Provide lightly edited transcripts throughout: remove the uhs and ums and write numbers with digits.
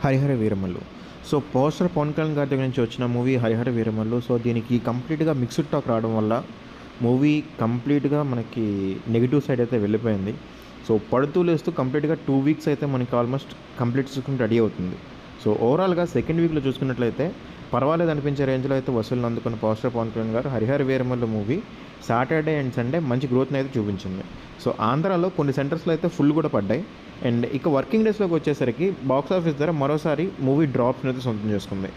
Harihara Veeramallu. So, poster Pawan Kalyan గారి దగ్గర నుంచి వచ్చిన మూవీ హరిహర వీరమల్లు. సో, దీనికి కంప్లీట్‌గా మిక్స్డ్ టాక్ రావడం వల్ల మూవీ కంప్లీట్‌గా మనకి నెగెటివ్ సైడ్ అయితే వెళ్ళిపోయింది. సో, పడుతూ లేస్తూ కంప్లీట్‌గా 2 వీక్స్ అయితే మనకి ఆల్మోస్ట్ కంప్లీట్ చేసుకొని రెడీ అవుతుంది. సో, ఓవరాల్‌గా సెకండ్ వీక్‌లో చూసుకున్నట్లయితే పర్వాలేదు అనిపించే రేంజ్‌లో అయితే వసూళ్లు అందుకున్న పోస్టర్ పవన్ కళ్యాణ్ గారు Harihara Veeramallu movie Saturday and Sunday మంచి గ్రోత్‌ని అయితే చూపించింది. సో, ఆంధ్రాలో కొన్ని సెంటర్స్‌లో అయితే ఫుల్ కూడా పడ్డాయి. అండ్ ఇక వర్కింగ్ డేస్లోకి వచ్చేసరికి బాక్స్ ఆఫీస్ దగ్గర మరోసారి మూవీ డ్రాప్స్ని అయితే సొంతం చేసుకుంది.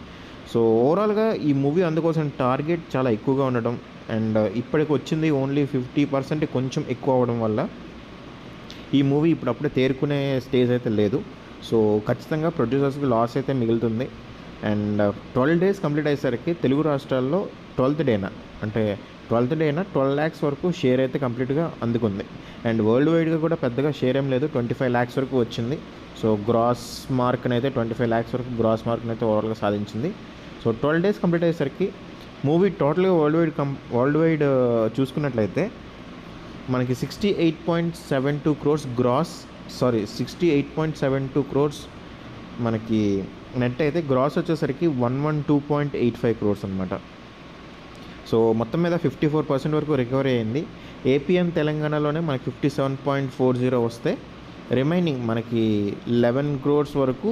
సో, ఓవరాల్గా ఈ మూవీ అందుకోసం టార్గెట్ చాలా ఎక్కువగా ఉండడం అండ్ ఇప్పటికి వచ్చింది ఓన్లీ 50% కొంచెం ఎక్కువ అవ్వడం వల్ల ఈ మూవీ ఇప్పుడప్పుడే తేరుకునే స్టేజ్ అయితే లేదు. సో, ఖచ్చితంగా ప్రొడ్యూసర్స్కి లాస్ అయితే మిగులుతుంది. అండ్ 12 డేస్ కంప్లీట్ అయ్యేసరికి తెలుగు రాష్ట్రాల్లో 12th డేన అంటే 12th డేన 12 lakhs వరకు షేర్ అయితే కంప్లీట్గా అందుకుంది. అండ్ వరల్డ్ వైడ్గా కూడా పెద్దగా షేర్ ఏం లేదు, 25 lakhs వరకు వచ్చింది. సో, గ్రాస్ మార్క్ని అయితే 25 lakhs వరకు గ్రాస్ మార్క్ని అయితే ఓవరాల్గా సాధించింది. సో, 12 డేస్ కంప్లీట్ అయ్యేసరికి మూవీ టోటల్గా వరల్డ్ వైడ్ చూసుకున్నట్లయితే మనకి 68.72 crores గ్రాస్ 68.72 crores మనకి నెట్ అయితే గ్రాస్ వచ్చేసరికి 112.85 crores అనమాట. సో, మొత్తం మీద 54% వరకు రికవరీ అయింది. ఏపీ అండ్ తెలంగాణలోనే మనకి 57.40 వస్తే రిమైనింగ్ మనకి 11 crores వరకు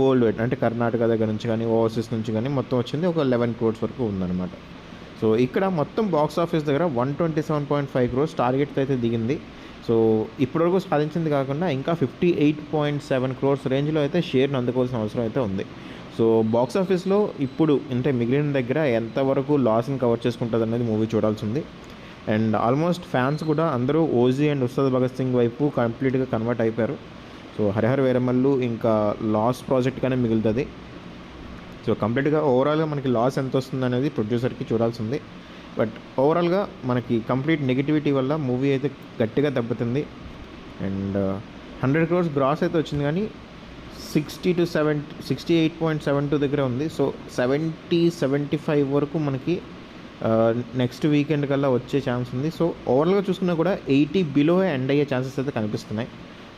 వరల్డ్ వైడ్ అంటే కర్ణాటక దగ్గర నుంచి కానీ ఓవర్సీస్ నుంచి కానీ మొత్తం వచ్చింది ఒక 11 crores వరకు ఉందన్నమాట. సో, ఇక్కడ మొత్తం బాక్స్ ఆఫీస్ దగ్గర 127.5 crores టార్గెట్ అయితే దిగింది. సో, ఇప్పటివరకు సాధించింది కాకుండా ఇంకా 58.7 crores రేంజ్లో అయితే షేర్ని అందుకోవాల్సిన అవసరం అయితే ఉంది. సో, బాక్స్ ఆఫీస్లో ఇప్పుడు అంటే మిగిలిన దగ్గర ఎంతవరకు లాస్ని కవర్ చేసుకుంటుంది అనేది మూవీ చూడాల్సి ఉంది. అండ్ ఆల్మోస్ట్ ఫ్యాన్స్ కూడా అందరూ ఓజీ అండ్ ఉస్తాద్ భగత్ సింగ్ వైపు కంప్లీట్గా కన్వర్ట్ అయిపోయారు. సో, హరిహర వీరమల్లు ఇంకా లాస్ ప్రాజెక్ట్గానే మిగులుతుంది. సో, కంప్లీట్గా ఓవరాల్గా మనకి లాస్ ఎంత వస్తుంది అనేది ప్రొడ్యూసర్కి చూడాల్సి ఉంది. బట్ ఓవరాల్గా మనకి కంప్లీట్ నెగిటివిటీ వల్ల మూవీ అయితే గట్టిగా దెబ్బతింది. అండ్ 100 crores గ్రాస్ అయితే వచ్చింది కానీ 68.72 దగ్గర ఉంది. సో, 70-75 వరకు మనకి నెక్స్ట్ వీకెండ్ కల్లా వచ్చే ఛాన్స్ ఉంది. సో, ఓవరాల్గా చూసుకున్నా కూడా 80 బిలో ఎండ్ అయ్యే ఛాన్సెస్ అయితే కనిపిస్తున్నాయి.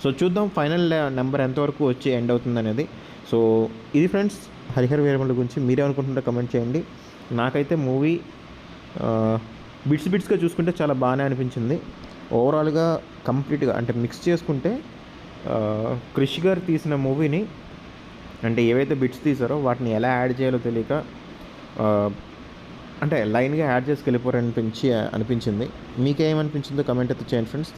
సో, చూద్దాం ఫైనల్ నెంబర్ ఎంతవరకు వచ్చి ఎండ్ అవుతుంది అనేది. సో, ఇది ఫ్రెండ్స్ హరిహర వీరమల్లు గురించి మీరేమనుకుంటుంటే కమెంట్ చేయండి. నాకైతే మూవీ బిట్స్గా చూసుకుంటే చాలా బాగానే అనిపించింది. ఓవరాల్గా కంప్లీట్గా అంటే మిక్స్ చేసుకుంటే క్రిష్ గారు తీసిన మూవీని అంటే ఏవైతే బిట్స్ తీసారో వాటిని ఎలా యాడ్ చేయాలో తెలియక అంటే లైన్గా యాడ్ చేసుకెళ్ళిపోరనిపించింది. మీకేమనిపించిందో కమెంట్ అయితే చేయండి ఫ్రెండ్స్.